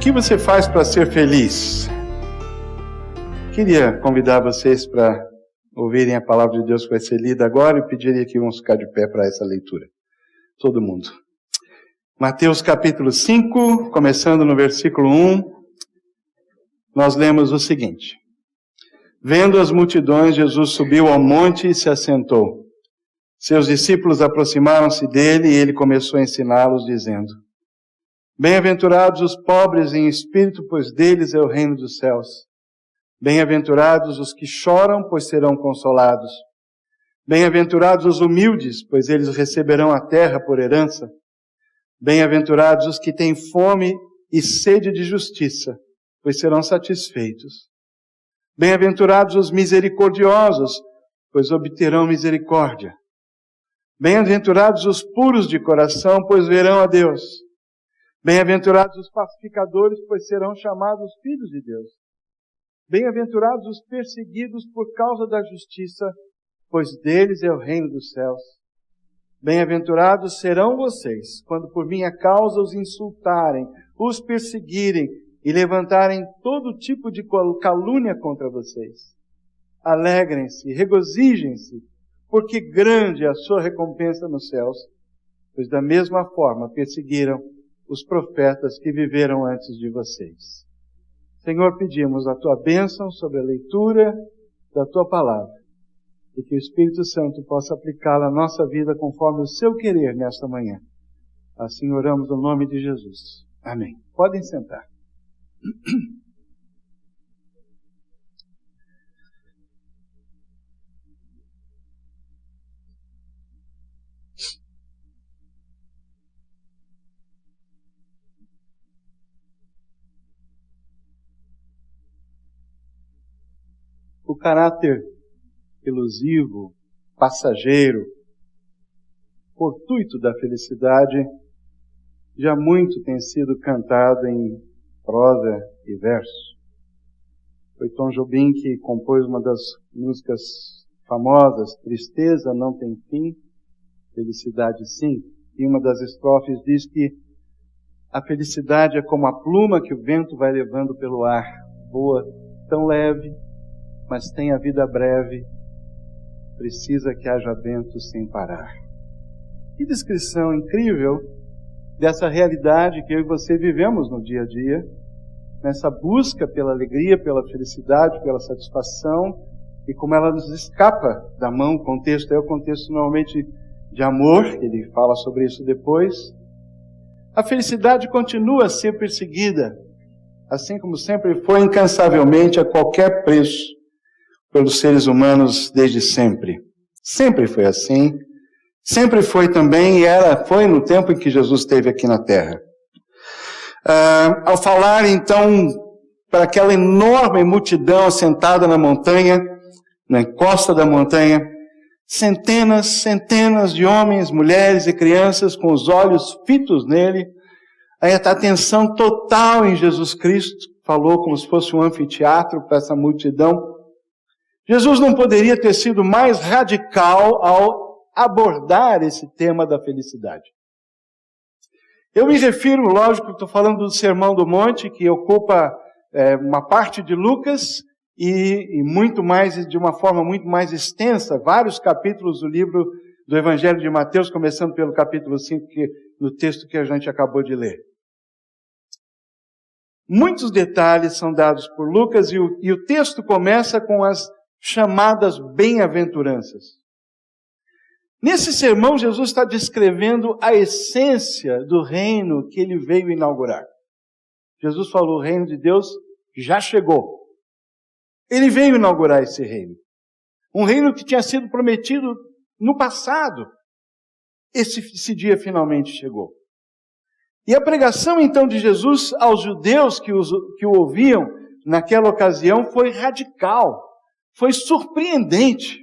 que você faz para ser feliz? Queria convidar vocês para ouvirem a palavra de Deus que vai ser lida agora e pediria que vamos ficar de pé para essa leitura. Todo mundo. Mateus capítulo 5, começando no versículo 1, nós lemos o seguinte. Vendo as multidões, Jesus subiu ao monte e se assentou. Seus discípulos aproximaram-se dele e ele começou a ensiná-los, dizendo: Bem-aventurados os pobres em espírito, pois deles é o reino dos céus. Bem-aventurados os que choram, pois serão consolados. Bem-aventurados os humildes, pois eles receberão a terra por herança. Bem-aventurados os que têm fome e sede de justiça, pois serão satisfeitos. Bem-aventurados os misericordiosos, pois obterão misericórdia. Bem-aventurados os puros de coração, pois verão a Deus. Bem-aventurados os pacificadores, pois serão chamados filhos de Deus. Bem-aventurados os perseguidos por causa da justiça, pois deles é o reino dos céus. Bem-aventurados serão vocês, quando por minha causa os insultarem, os perseguirem e levantarem todo tipo de calúnia contra vocês. Alegrem-se, regozijem-se, porque grande é a sua recompensa nos céus, pois da mesma forma perseguiram os profetas que viveram antes de vocês. Senhor, pedimos a Tua bênção sobre a leitura da Tua palavra, e que o Espírito Santo possa aplicá-la à nossa vida conforme o Seu querer nesta manhã. Assim oramos no nome de Jesus. Amém. Podem sentar. O caráter elusivo, passageiro, fortuito da felicidade já muito tem sido cantado em prosa e verso. Foi Tom Jobim que compôs uma das músicas famosas, Tristeza não tem fim, felicidade sim. E uma das estrofes diz que a felicidade é como a pluma que o vento vai levando pelo ar, voa tão leve, mas tem a vida breve, precisa que haja vento sem parar. Que descrição incrível dessa realidade que eu e você vivemos no dia a dia, nessa busca pela alegria, pela felicidade, pela satisfação, e como ela nos escapa da mão. O contexto é o contexto normalmente de amor, ele fala sobre isso depois. A felicidade continua a ser perseguida, assim como sempre foi, incansavelmente, a qualquer preço, pelos seres humanos desde sempre. Sempre foi assim, sempre foi também, e foi no tempo em que Jesus esteve aqui na Terra. Ao falar então para aquela enorme multidão assentada na montanha, na encosta da montanha, centenas de homens, mulheres e crianças com os olhos fitos nele, a atenção total em Jesus Cristo, falou como se fosse um anfiteatro para essa multidão. Jesus não poderia ter sido mais radical ao abordar esse tema da felicidade. Eu me refiro, lógico, estou falando do Sermão do Monte, que ocupa uma parte de Lucas e muito mais, de uma forma muito mais extensa, vários capítulos do livro do Evangelho de Mateus, começando pelo capítulo 5, no texto que a gente acabou de ler. Muitos detalhes são dados por Lucas e o texto começa com as chamadas bem-aventuranças. Nesse sermão, Jesus está descrevendo a essência do reino que ele veio inaugurar. Jesus falou, o reino de Deus já chegou. Ele veio inaugurar esse reino. Um reino que tinha sido prometido no passado. Esse dia finalmente chegou. E a pregação então de Jesus aos judeus que o ouviam naquela ocasião foi radical. Foi surpreendente.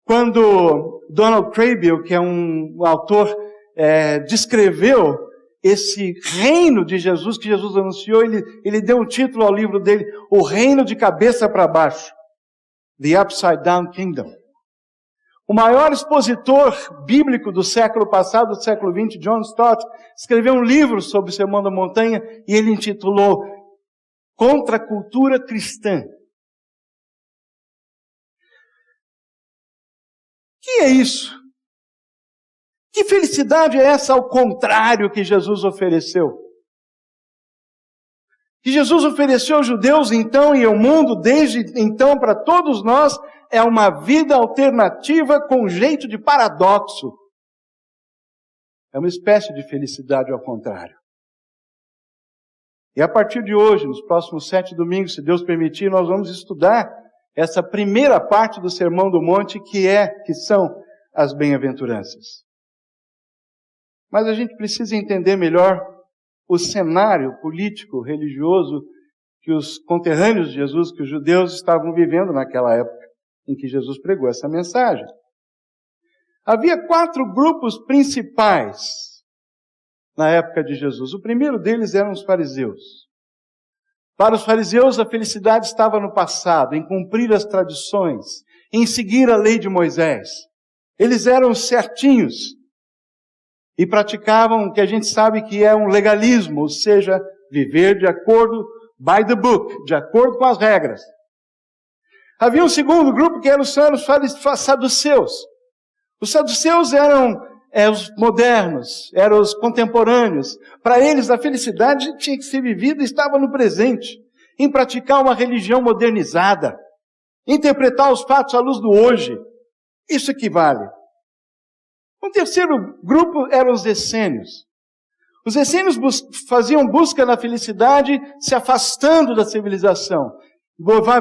Quando Donald Kraybill, que é um autor, descreveu esse reino de Jesus que Jesus anunciou, ele deu um título ao livro dele, O Reino de Cabeça para Baixo, The Upside Down Kingdom. O maior expositor bíblico do século passado, do século XX, John Stott, escreveu um livro sobre o Sermão da Montanha e ele intitulou Contra a Cultura Cristã. Que é isso? Que felicidade é essa ao contrário que Jesus ofereceu? Que Jesus ofereceu aos judeus então e ao mundo desde então para todos nós é uma vida alternativa com jeito de paradoxo. É uma espécie de felicidade ao contrário. E a partir de hoje, nos próximos 7 domingos, se Deus permitir, nós vamos estudar essa primeira parte do Sermão do Monte que são as bem-aventuranças. Mas a gente precisa entender melhor o cenário político, religioso que os conterrâneos de Jesus, que os judeus estavam vivendo naquela época em que Jesus pregou essa mensagem. Havia 4 grupos principais na época de Jesus. O primeiro deles eram os fariseus. Para os fariseus, a felicidade estava no passado, em cumprir as tradições, em seguir a lei de Moisés. Eles eram certinhos e praticavam o que a gente sabe que é um legalismo, ou seja, viver de acordo by the book, de acordo com as regras. Havia um segundo grupo que eram os saduceus. Os saduceus eram os modernos, eram os contemporâneos. Para eles, a felicidade tinha que ser vivida e estava no presente, em praticar uma religião modernizada, interpretar os fatos à luz do hoje. Isso equivale. Um terceiro grupo eram os essênios. Os essênios faziam busca na felicidade, se afastando da civilização.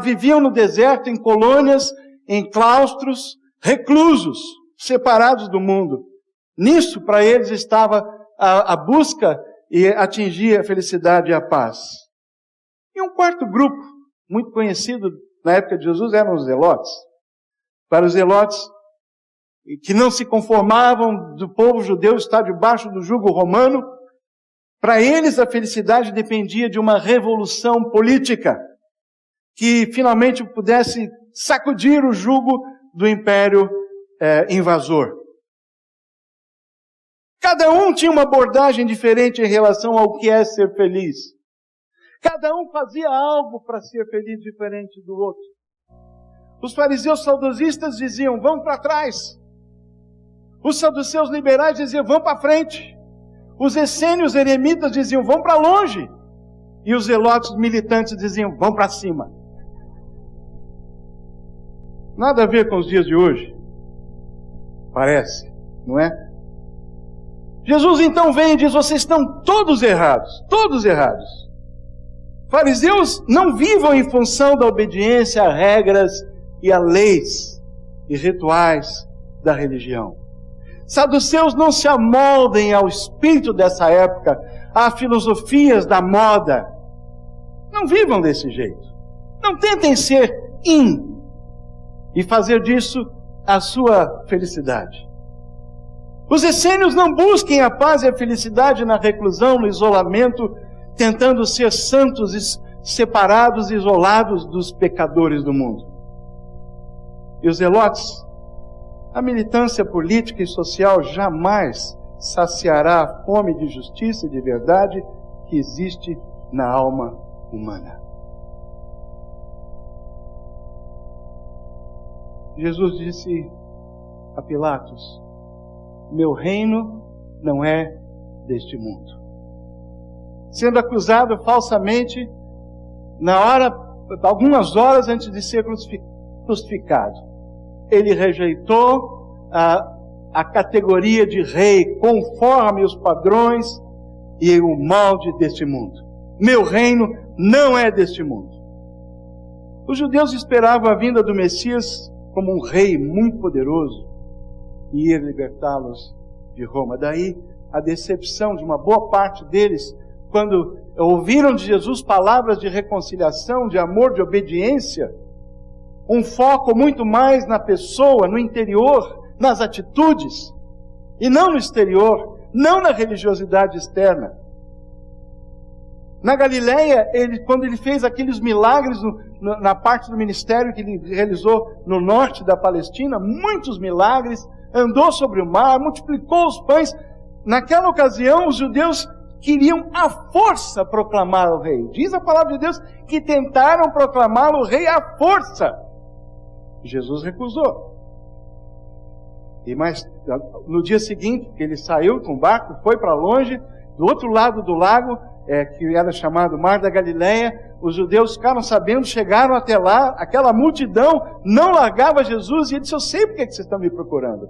Viviam no deserto, em colônias, em claustros, reclusos, separados do mundo. Nisso, para eles, estava a busca e atingir a felicidade e a paz. E um quarto grupo, muito conhecido na época de Jesus, eram os zelotes. Para os zelotes, que não se conformavam do povo judeu estar debaixo do jugo romano, para eles a felicidade dependia de uma revolução política que finalmente pudesse sacudir o jugo do império invasor. Cada um tinha uma abordagem diferente em relação ao que é ser feliz. Cada um fazia algo para ser feliz diferente do outro. Os fariseus saudosistas diziam, vamos para trás. Os saduceus liberais diziam, vamos para frente. Os essênios eremitas diziam, vamos para longe. E os zelotes militantes diziam, vamos para cima. Nada a ver com os dias de hoje. Parece, não é? Jesus então vem e diz, vocês estão todos errados. Todos errados. Fariseus não vivam em função da obediência a regras e a leis e rituais da religião. Saduceus não se amoldem ao espírito dessa época, a filosofias da moda. Não vivam desse jeito. Não tentem ser e fazer disso a sua felicidade. Os essênios não busquem a paz e a felicidade na reclusão, no isolamento, tentando ser santos, separados, isolados dos pecadores do mundo. E os zelotes, a militância política e social jamais saciará a fome de justiça e de verdade que existe na alma humana. Jesus disse a Pilatos, meu reino não é deste mundo. Sendo acusado falsamente, algumas horas antes de ser crucificado, ele rejeitou a categoria de rei conforme os padrões e o molde deste mundo. Meu reino não é deste mundo. Os judeus esperavam a vinda do Messias como um rei muito poderoso e ir libertá-los de Roma. Daí a decepção de uma boa parte deles, quando ouviram de Jesus palavras de reconciliação, de amor, de obediência, um foco muito mais na pessoa, no interior, nas atitudes, e não no exterior, não na religiosidade externa. Na Galileia, quando ele fez aqueles milagres na parte do ministério que ele realizou no norte da Palestina, muitos milagres, andou sobre o mar, multiplicou os pães. Naquela ocasião, os judeus queriam à força proclamar o rei. Diz a palavra de Deus que tentaram proclamar o rei à força. Jesus recusou. Mas no dia seguinte, ele saiu com o barco, foi para longe, do outro lado do lago, que era chamado Mar da Galileia, os judeus ficaram sabendo, chegaram até lá, aquela multidão não largava Jesus, e ele disse: eu sei porque vocês estão me procurando.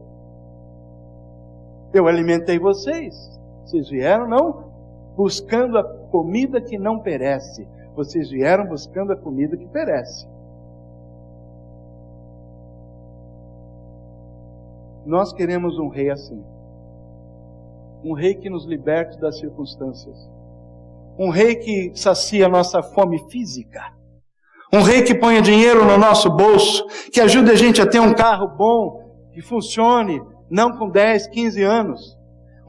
Eu alimentei vocês. Vocês vieram não buscando a comida que não perece. Vocês vieram buscando a comida que perece. Nós queremos um rei assim. Um rei que nos liberte das circunstâncias. Um rei que sacia a nossa fome física. Um rei que ponha dinheiro no nosso bolso. Que ajude a gente a ter um carro bom, que funcione, não com 10, 15 anos.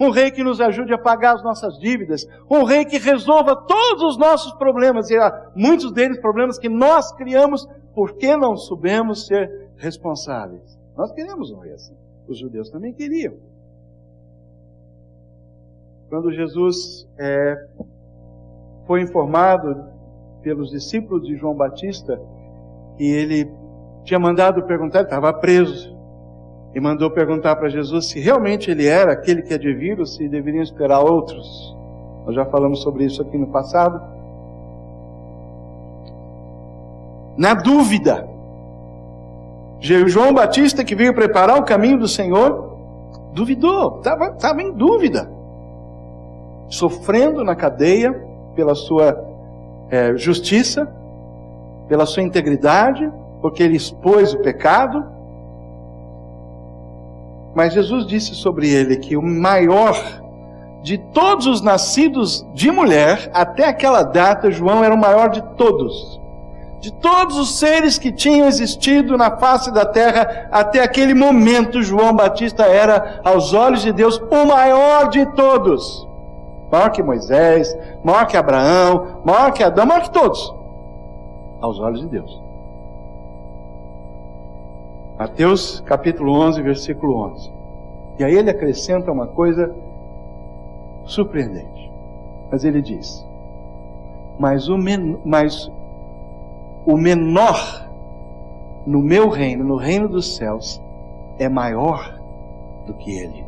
Um rei que nos ajude a pagar as nossas dívidas. Um rei que resolva todos os nossos problemas. E muitos deles problemas que nós criamos porque não soubemos ser responsáveis. Nós queremos um rei assim. Os judeus também queriam. Quando Jesus foi informado pelos discípulos de João Batista que ele tinha mandado perguntar, ele estava preso, e mandou perguntar para Jesus se realmente ele era aquele que há de vir ou se deveriam esperar outros. Nós já falamos sobre isso aqui no passado. Na dúvida, João Batista, que veio preparar o caminho do Senhor, duvidou, estava em dúvida, sofrendo na cadeia pela sua justiça, pela sua integridade, porque ele expôs o pecado. Mas Jesus disse sobre ele que o maior de todos os nascidos de mulher, até aquela data, João era o maior de todos. De todos os seres que tinham existido na face da terra, até aquele momento, João Batista era, aos olhos de Deus, o maior de todos. Maior que Moisés, maior que Abraão, maior que Adão, maior que todos. Aos olhos de Deus. Mateus capítulo 11, versículo 11. E aí ele acrescenta uma coisa surpreendente. Mas ele diz: mas o menor no meu reino, no reino dos céus, é maior do que ele.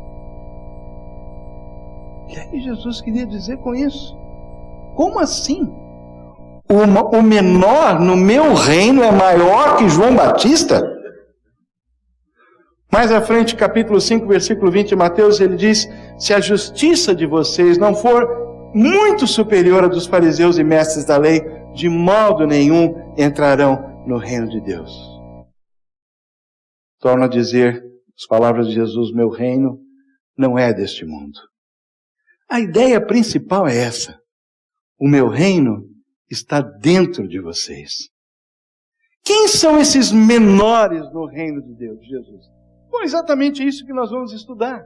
O que é que Jesus queria dizer com isso? Como assim? O menor no meu reino é maior que João Batista? Mais à frente, capítulo 5, versículo 20 de Mateus, ele diz: se a justiça de vocês não for muito superior à dos fariseus e mestres da lei, de modo nenhum entrarão no reino de Deus. Torno a dizer as palavras de Jesus: meu reino não é deste mundo. A ideia principal é essa: o meu reino está dentro de vocês. Quem são esses menores no reino de Deus, Jesus? Bom, exatamente isso que nós vamos estudar.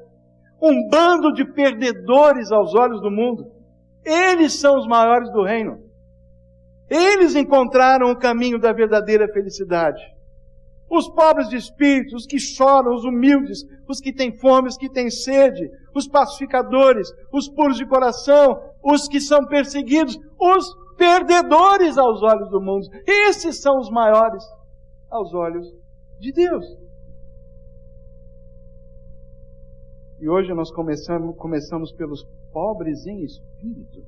Um bando de perdedores aos olhos do mundo. Eles são os maiores do reino. Eles encontraram o caminho da verdadeira felicidade. Os pobres de espírito, os que choram, os humildes, os que têm fome, os que têm sede, os pacificadores, os puros de coração, os que são perseguidos, os perdedores aos olhos do mundo. Esses são os maiores aos olhos de Deus. E hoje nós começamos pelos pobres em espírito.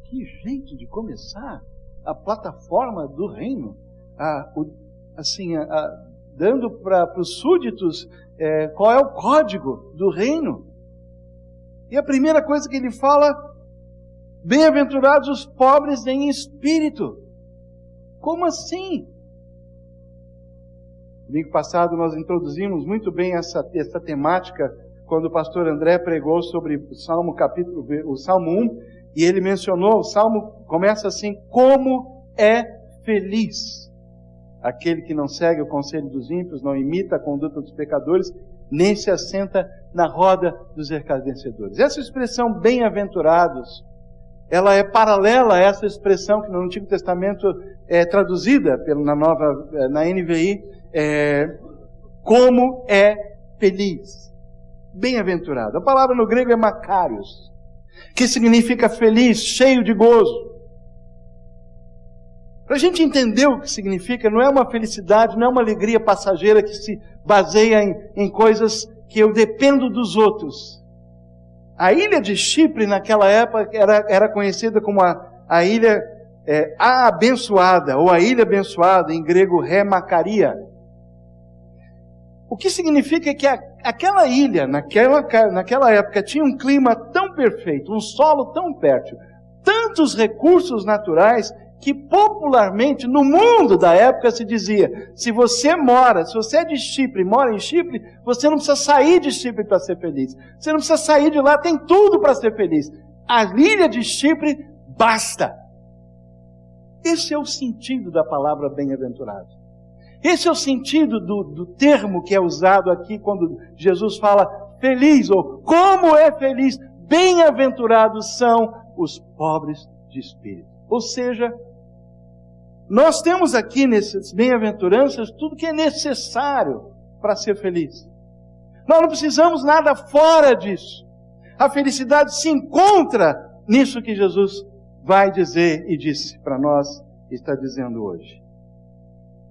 Que jeito de começar a plataforma do reino, dando para os súditos qual é o código do reino. E a primeira coisa que ele fala: bem-aventurados os pobres em espírito. Como assim? Domingo passado nós introduzimos muito bem essa temática quando o pastor André pregou sobre o Salmo 1, e ele mencionou, o Salmo começa assim: como é feliz aquele que não segue o conselho dos ímpios, não imita a conduta dos pecadores, nem se assenta na roda dos escarnecedores. Essa expressão bem-aventurados ela é paralela a essa expressão que no Antigo Testamento é traduzida na NVI, como é feliz, bem-aventurado. A palavra no grego é makarios, que significa feliz, cheio de gozo. Para a gente entender o que significa, não é uma felicidade, não é uma alegria passageira que se baseia em coisas que eu dependo dos outros. A ilha de Chipre, naquela época, era conhecida como a ilha abençoada, ou a ilha abençoada, em grego, Ré Macaria. O que significa que aquela ilha, naquela época, tinha um clima tão perfeito, um solo tão fértil, tantos recursos naturais, que popularmente, no mundo da época, se dizia, se você é de Chipre, mora em Chipre, você não precisa sair de Chipre para ser feliz. Você não precisa sair de lá, tem tudo para ser feliz. A ilha de Chipre basta. Esse é o sentido da palavra bem-aventurado. Esse é o sentido do termo que é usado aqui quando Jesus fala feliz, ou como é feliz, bem-aventurados são os pobres de espírito. Ou seja, nós temos aqui nessas bem-aventuranças tudo que é necessário para ser feliz. Nós não precisamos nada fora disso. A felicidade se encontra nisso que Jesus vai dizer e disse para nós e está dizendo hoje.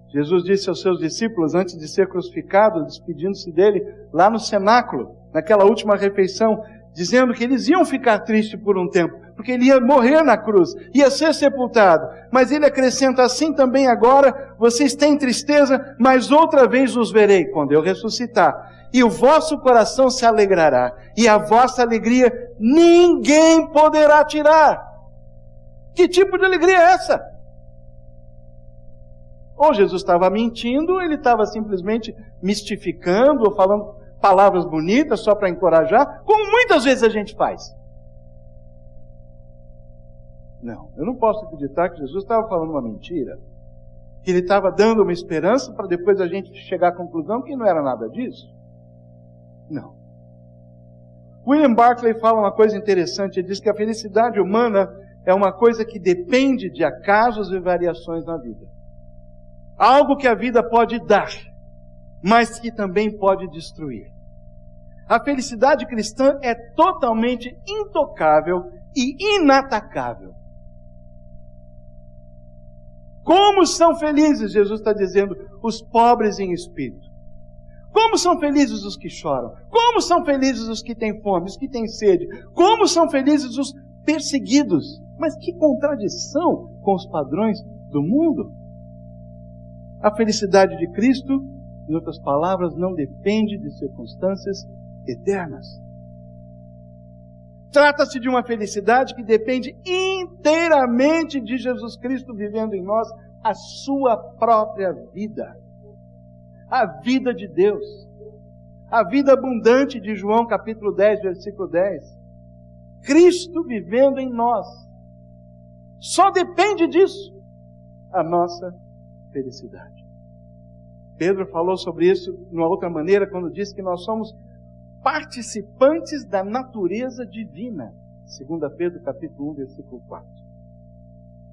Jesus disse aos seus discípulos, antes de ser crucificado, despedindo-se dele, lá no cenáculo, naquela última refeição, dizendo que eles iam ficar tristes por um tempo, porque ele ia morrer na cruz, ia ser sepultado. Mas ele acrescenta, assim também agora, vocês têm tristeza, mas outra vez os verei, quando eu ressuscitar. E o vosso coração se alegrará, e a vossa alegria ninguém poderá tirar. Que tipo de alegria é essa? Ou Jesus estava mentindo, ou ele estava simplesmente mistificando, ou falando palavras bonitas só para encorajar, como muitas vezes a gente faz. Não, eu não posso acreditar que Jesus estava falando uma mentira, que ele estava dando uma esperança para depois a gente chegar à conclusão que não era nada disso. Não. William Barclay fala uma coisa interessante, ele diz que a felicidade humana é uma coisa que depende de acasos e variações na vida. Algo que a vida pode dar, mas que também pode destruir. A felicidade cristã é totalmente intocável e inatacável. Como são felizes, Jesus está dizendo, os pobres em espírito. Como são felizes os que choram. Como são felizes os que têm fome, os que têm sede. Como são felizes os perseguidos. Mas que contradição com os padrões do mundo. A felicidade de Cristo, em outras palavras, não depende de circunstâncias eternas. Trata-se de uma felicidade que depende inteiramente de Jesus Cristo vivendo em nós a sua própria vida. A vida de Deus. A vida abundante de João capítulo 10, versículo 10. Cristo vivendo em nós. Só depende disso a nossa felicidade. Pedro falou sobre isso de uma outra maneira quando disse que nós somos participantes da natureza divina. 2 Pedro capítulo 1, versículo 4.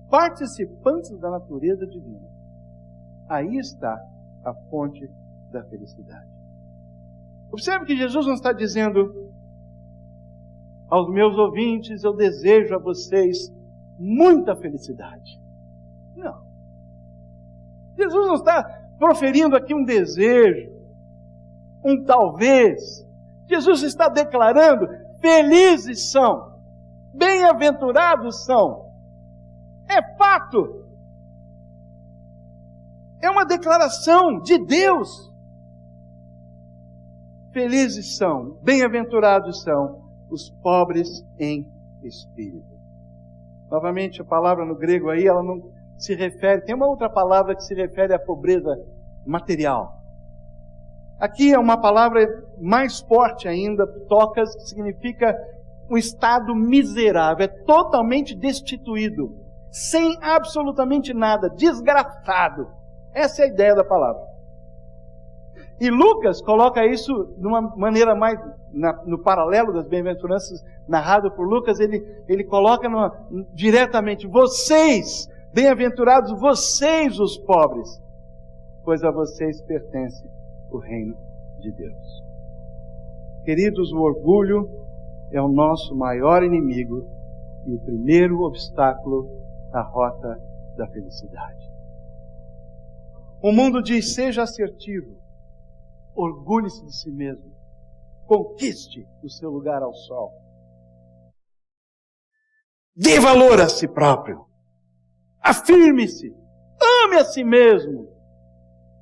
Participantes da natureza divina. Aí está a fonte da felicidade. Observe que Jesus não está dizendo aos meus ouvintes, eu desejo a vocês muita felicidade. Não. Jesus não está proferindo aqui um desejo, um talvez. Jesus está declarando, felizes são, bem-aventurados são. É fato. É uma declaração de Deus. Felizes são, bem-aventurados são os pobres em espírito. Novamente, a palavra no grego aí, ela não se refere, tem uma outra palavra que se refere à pobreza material. Aqui é uma palavra mais forte ainda, tocas, que significa um estado miserável, é totalmente destituído, sem absolutamente nada, desgraçado. Essa é a ideia da palavra. E Lucas coloca isso de uma maneira mais no paralelo das bem-aventuranças narrado por Lucas, ele coloca diretamente: vocês, bem-aventurados vocês os pobres, pois a vocês pertence o reino de Deus. Queridos, o orgulho é o nosso maior inimigo e o primeiro obstáculo na rota da felicidade. O mundo diz: seja assertivo, orgulhe-se de si mesmo, conquiste o seu lugar ao sol, dê valor a si próprio, afirme-se, ame a si mesmo.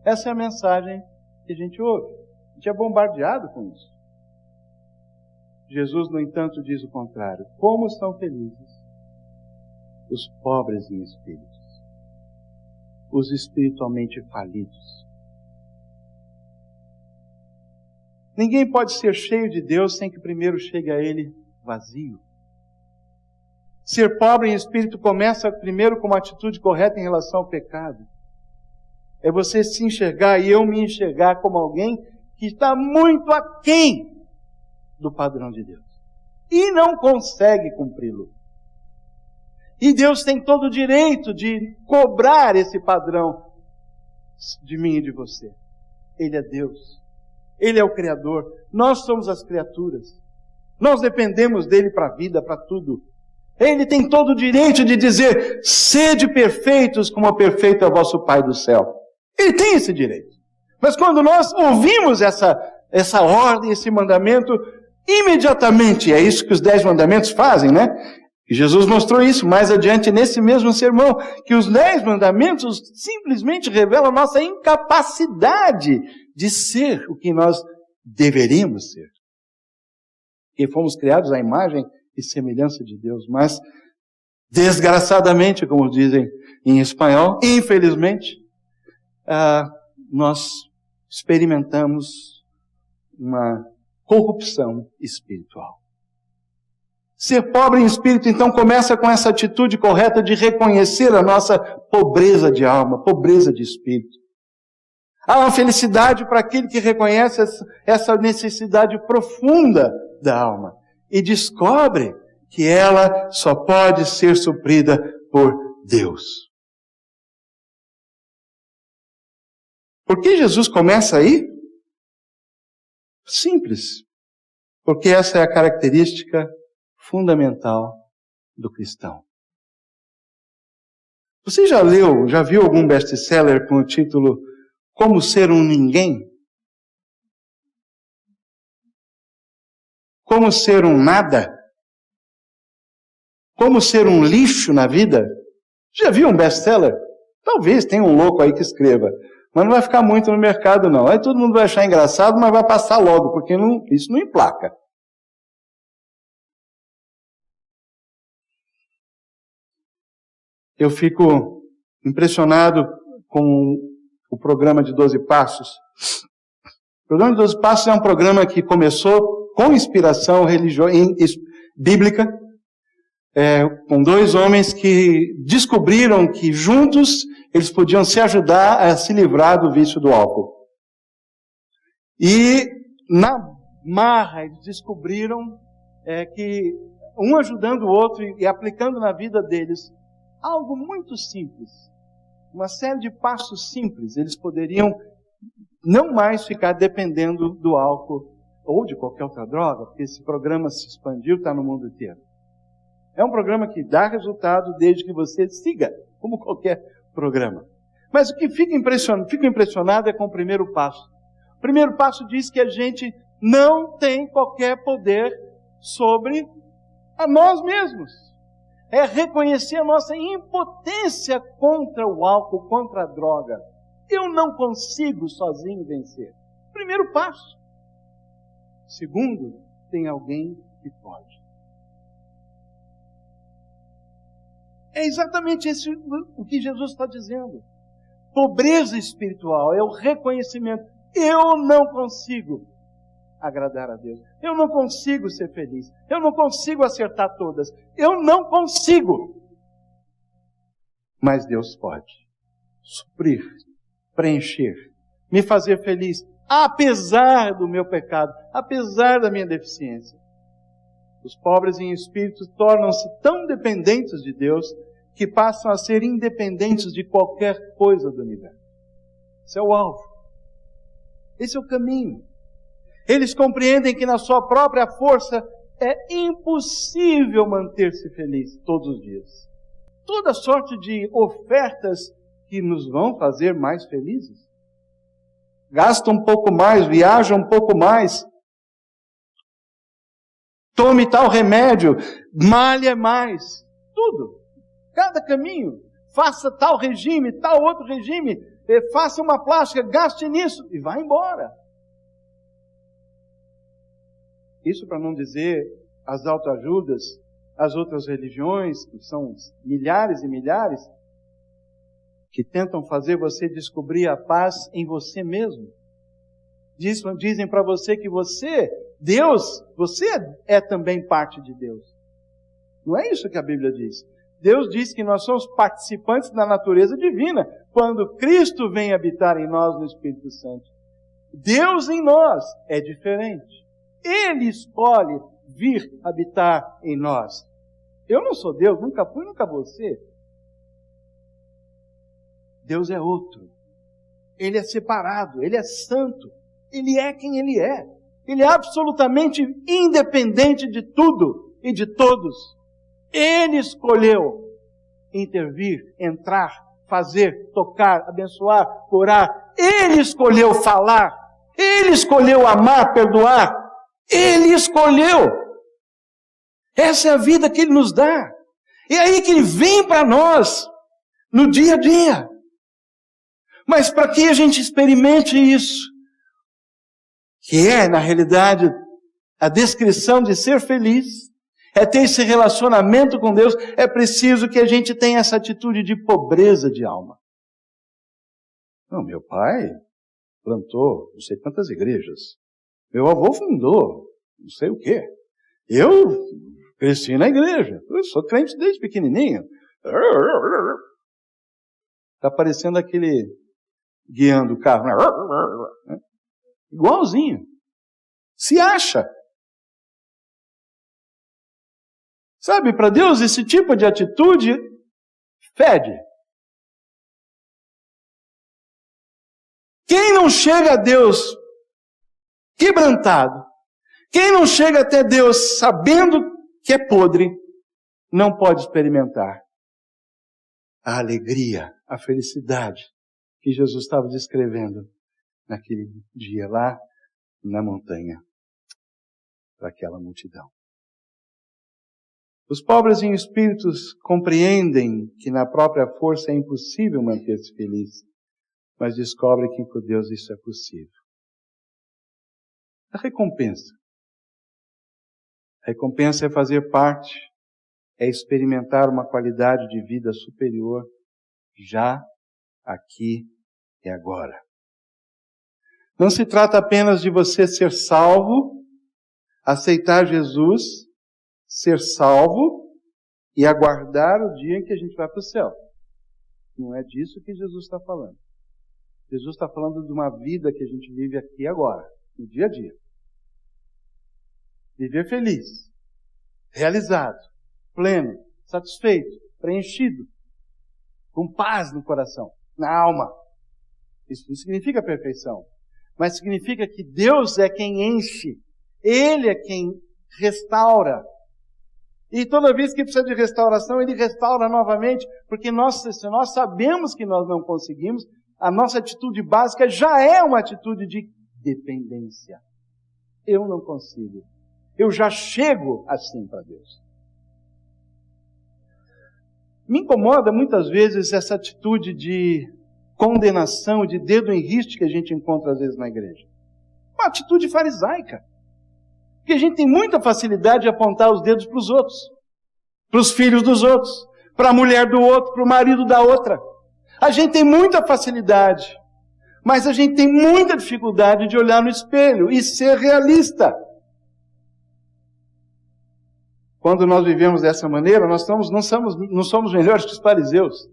Essa é a mensagem que a gente ouve. A gente é bombardeado com isso. Jesus, no entanto, diz o contrário: como são felizes os pobres em espírito, os espiritualmente falidos. Ninguém pode ser cheio de Deus sem que primeiro chegue a Ele vazio. Ser pobre em espírito começa primeiro com uma atitude correta em relação ao pecado. É você se enxergar e eu me enxergar como alguém que está muito aquém do padrão de Deus e não consegue cumpri-lo. E Deus tem todo o direito de cobrar esse padrão de mim e de você. Ele é Deus. Ele é o Criador. Nós somos as criaturas. Nós dependemos dele para a vida, para tudo. Ele tem todo o direito de dizer: sede perfeitos como é perfeito é o vosso Pai do céu. Ele tem esse direito. Mas quando nós ouvimos essa ordem, esse mandamento, imediatamente, é isso que os 10 mandamentos fazem, né? E Jesus mostrou isso mais adiante nesse mesmo sermão, que os 10 mandamentos simplesmente revelam a nossa incapacidade de ser o que nós deveríamos ser. Porque fomos criados à imagem e semelhança de Deus, mas desgraçadamente, como dizem em espanhol, infelizmente, nós experimentamos uma corrupção espiritual. Ser pobre em espírito, então, começa com essa atitude correta de reconhecer a nossa pobreza de alma, pobreza de espírito. Há uma felicidade para aquele que reconhece essa necessidade profunda da alma e descobre que ela só pode ser suprida por Deus. Por que Jesus começa aí? Simples. Porque essa é a característica fundamental do cristão. Você já viu algum best-seller com o título Como Ser um Ninguém? Como ser um nada? Como ser um lixo na vida? Já viu um best-seller? Talvez tenha um louco aí que escreva, mas não vai ficar muito no mercado não. Aí todo mundo vai achar engraçado, mas vai passar logo, porque isso não emplaca. Eu fico impressionado com o programa de 12 Passos. O programa de 12 Passos é um programa que começou com inspiração bíblica, com 2 homens que descobriram que juntos eles podiam se ajudar a se livrar do vício do álcool. E na marra eles descobriram que um ajudando o outro e aplicando na vida deles algo muito simples, uma série de passos simples, eles poderiam não mais ficar dependendo do álcool ou de qualquer outra droga, porque esse programa se expandiu, está no mundo inteiro. É um programa que dá resultado desde que você siga, como qualquer programa. Mas o que fico impressionado é com o primeiro passo. O primeiro passo diz que a gente não tem qualquer poder sobre a nós mesmos. É reconhecer a nossa impotência contra o álcool, contra a droga. Eu não consigo sozinho vencer. Primeiro passo. Segundo, tem alguém que pode. É exatamente isso o que Jesus está dizendo. Pobreza espiritual é o reconhecimento. Eu não consigo agradar a Deus. Eu não consigo ser feliz. Eu não consigo acertar todas. Eu não consigo. Mas Deus pode suprir, preencher, me fazer feliz, apesar do meu pecado, apesar da minha deficiência. Os pobres em espírito tornam-se tão dependentes de Deus que passam a ser independentes de qualquer coisa do universo. Esse é o alvo. Esse é o caminho. Eles compreendem que na sua própria força é impossível manter-se feliz todos os dias. Toda sorte de ofertas que nos vão fazer mais felizes. Gasta um pouco mais, viaja um pouco mais. Tome tal remédio, malha mais. Tudo. Cada caminho. Faça tal regime, tal outro regime. Faça uma plástica, gaste nisso e vá embora. Isso para não dizer as autoajudas, as outras religiões, que são milhares e milhares, que tentam fazer você descobrir a paz em você mesmo. Dizem para você que Deus, você é também parte de Deus. Não é isso que a Bíblia diz. Deus diz que nós somos participantes da natureza divina, quando Cristo vem habitar em nós no Espírito Santo. Deus em nós é diferente. Ele escolhe vir habitar em nós. Eu não sou Deus, nunca fui, nunca vou ser. Deus é outro. Ele é separado, Ele é santo. Ele é quem Ele é. Ele é absolutamente independente de tudo e de todos. Ele escolheu intervir, entrar, fazer, tocar, abençoar, curar. Ele escolheu falar. Ele escolheu amar, perdoar. Ele escolheu. Essa é a vida que Ele nos dá. E aí que Ele vem para nós, no dia a dia. Mas para que a gente experimente isso, que é, na realidade, a descrição de ser feliz, é ter esse relacionamento com Deus, é preciso que a gente tenha essa atitude de pobreza de alma. Não, meu pai plantou não sei quantas igrejas. Meu avô fundou não sei o quê. Eu cresci na igreja. Eu sou crente desde pequenininho. Está parecendo aquele guiando o carro. Igualzinho. Se acha. Sabe, para Deus esse tipo de atitude fede. Quem não chega a Deus quebrantado, quem não chega até Deus sabendo que é podre, não pode experimentar a alegria, a felicidade que Jesus estava descrevendo naquele dia lá na montanha, para aquela multidão. Os pobres em espíritos compreendem que na própria força é impossível manter-se feliz, mas descobrem que com Deus isso é possível. A recompensa. A recompensa é fazer parte, é experimentar uma qualidade de vida superior já, aqui e agora. Não se trata apenas de você ser salvo, aceitar Jesus, ser salvo e aguardar o dia em que a gente vai para o céu. Não é disso que Jesus está falando. Jesus está falando de uma vida que a gente vive aqui agora, no dia a dia. Viver feliz, realizado, pleno, satisfeito, preenchido, com paz no coração, na alma. Isso não significa perfeição, mas significa que Deus é quem enche, Ele é quem restaura. E toda vez que precisa de restauração, Ele restaura novamente, porque se nós sabemos que nós não conseguimos, a nossa atitude básica já é uma atitude de dependência. Eu não consigo. Eu já chego assim para Deus. Me incomoda muitas vezes essa atitude de condenação, de dedo em riste que a gente encontra às vezes na igreja. Uma atitude farisaica. Porque a gente tem muita facilidade de apontar os dedos para os outros, para os filhos dos outros, para a mulher do outro, para o marido da outra. A gente tem muita facilidade, mas a gente tem muita dificuldade de olhar no espelho e ser realista. Quando nós vivemos dessa maneira, nós não somos melhores que os fariseus.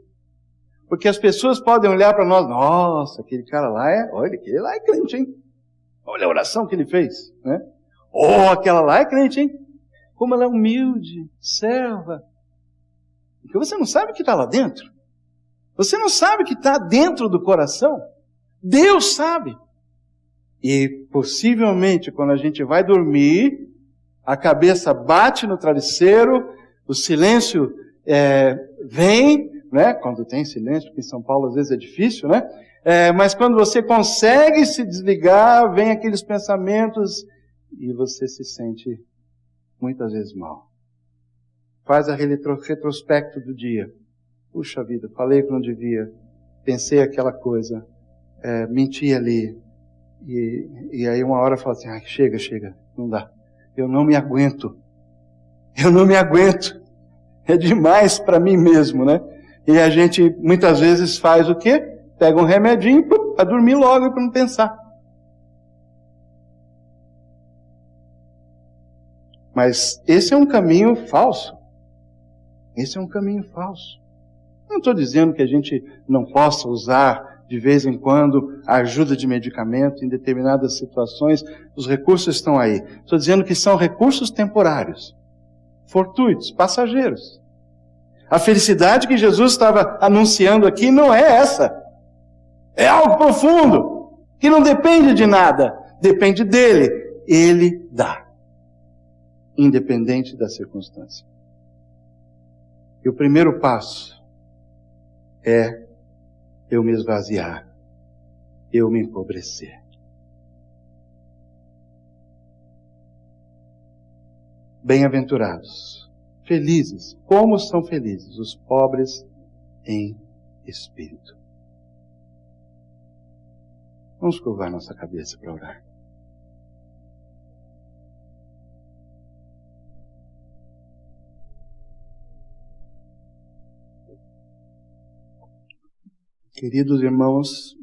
Porque as pessoas podem olhar para nós, nossa, aquele cara lá olha, aquele lá é crente, hein? Olha a oração que ele fez, né? Oh, aquela lá é crente, hein? Como ela é humilde, serva. Porque você não sabe o que está lá dentro. Você não sabe o que está dentro do coração. Deus sabe. E possivelmente, quando a gente vai dormir, a cabeça bate no travesseiro, o silêncio vem, né? Quando tem silêncio, porque em São Paulo às vezes é difícil, né? Mas quando você consegue se desligar, vem aqueles pensamentos e você se sente muitas vezes mal. Faz a retrospecto do dia. Puxa vida, falei que não devia, pensei aquela coisa, menti ali. E aí uma hora fala assim, chega, não dá. Eu não me aguento. É demais para mim mesmo, né? E a gente muitas vezes faz o quê? Pega um remedinho para dormir logo e para não pensar. Mas esse é um caminho falso. Não estou dizendo que a gente não possa usar de vez em quando a ajuda de medicamento em determinadas situações. Os recursos estão aí. Estou dizendo que são recursos temporários, fortuitos, passageiros. A felicidade que Jesus estava anunciando aqui não é essa. É algo profundo, que não depende de nada, depende dele. Ele dá, independente da circunstância. E o primeiro passo é eu me esvaziar, eu me empobrecer. Bem-aventurados, felizes, como são felizes os pobres em espírito. Vamos curvar nossa cabeça para orar. Queridos irmãos,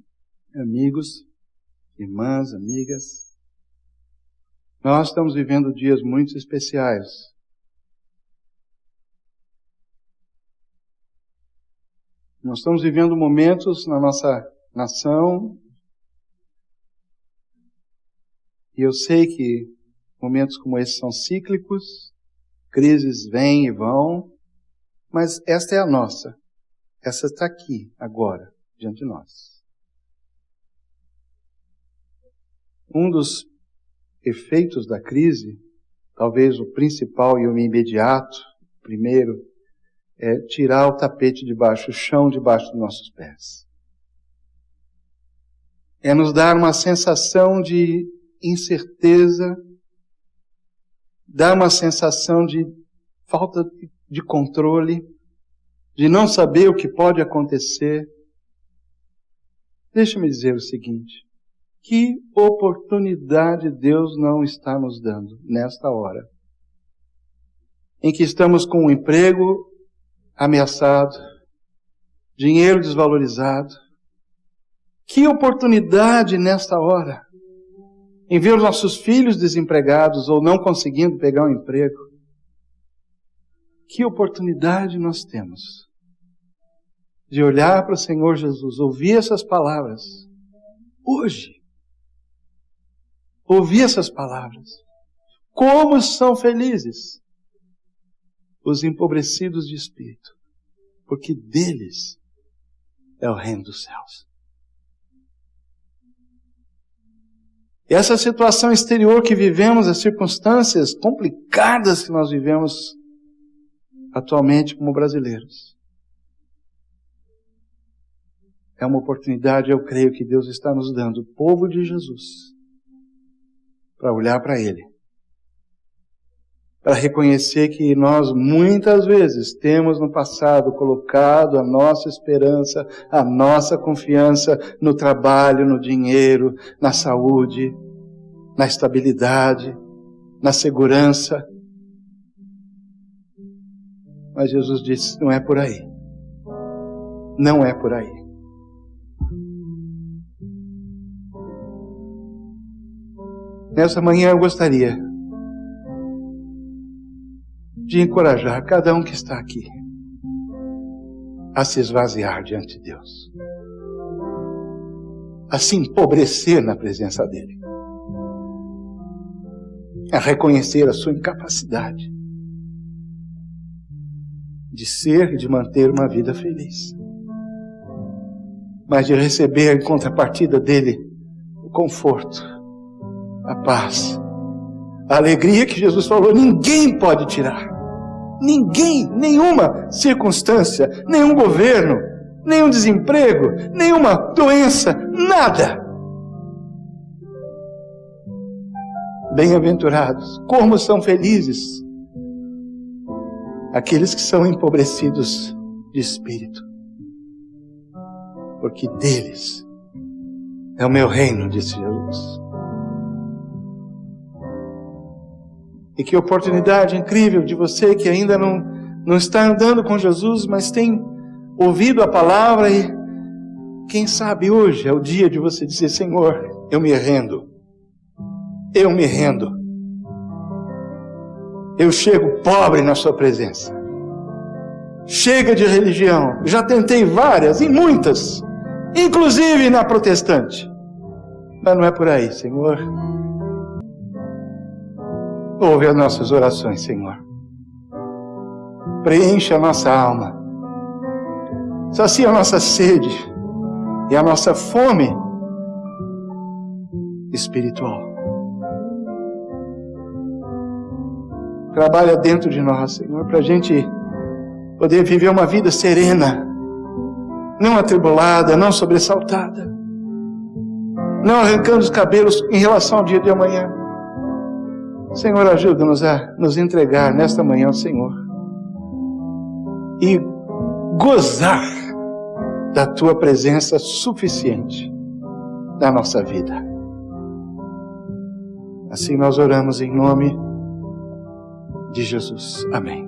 amigos, irmãs, amigas, nós estamos vivendo dias muito especiais. Nós estamos vivendo momentos na nossa nação, e eu sei que momentos como esses são cíclicos, crises vêm e vão, mas esta é a nossa. Essa está aqui, agora, diante de nós. Um dos efeitos da crise, talvez o principal e o imediato, primeiro, é tirar o tapete debaixo, o chão debaixo dos nossos pés. É nos dar uma sensação de incerteza, dar uma sensação de falta de controle, de não saber o que pode acontecer. Deixa-me dizer o seguinte, que oportunidade Deus não está nos dando nesta hora, em que estamos com um emprego ameaçado, dinheiro desvalorizado. Que oportunidade nesta hora, em ver os nossos filhos desempregados ou não conseguindo pegar um emprego. Que oportunidade nós temos de olhar para o Senhor Jesus, ouvir essas palavras, hoje. Ouvir essas palavras. Como são felizes os empobrecidos de espírito, porque deles é o reino dos céus. E essa situação exterior que vivemos, as circunstâncias complicadas que nós vivemos atualmente como brasileiros, é uma oportunidade, eu creio, que Deus está nos dando, o povo de Jesus, para olhar para Ele, para reconhecer que nós muitas vezes temos no passado colocado a nossa esperança, a nossa confiança no trabalho, no dinheiro, na saúde, na estabilidade, na segurança. Mas Jesus disse, não é por aí. Não é por aí. Nessa manhã eu gostaria de encorajar cada um que está aqui a se esvaziar diante de Deus, a se empobrecer na presença dEle. a reconhecer a sua incapacidade de ser e de manter uma vida feliz, mas de receber em contrapartida dele o conforto, a paz, a alegria que Jesus falou, ninguém pode tirar. Ninguém, nenhuma circunstância, nenhum governo, nenhum desemprego, nenhuma doença, nada. Bem-aventurados, como são felizes aqueles que são empobrecidos de espírito, porque deles é o meu reino, disse Jesus. E que oportunidade incrível de você que ainda não está andando com Jesus, mas tem ouvido a palavra e quem sabe hoje é o dia de você dizer, Senhor, eu me rendo. Eu me rendo. Eu chego pobre na sua presença. Chega de religião. Já tentei várias e muitas, inclusive na protestante. Mas não é por aí, Senhor. Ouve as nossas orações, Senhor. Preenche a nossa alma. Sacia a nossa sede e a nossa fome espiritual. Trabalha dentro de nós, Senhor, para a gente poder viver uma vida serena, não atribulada, não sobressaltada, não arrancando os cabelos em relação ao dia de amanhã. Senhor, ajuda-nos a nos entregar nesta manhã ao Senhor e gozar da Tua presença suficiente na nossa vida. Assim nós oramos em nome de Jesus. Amém.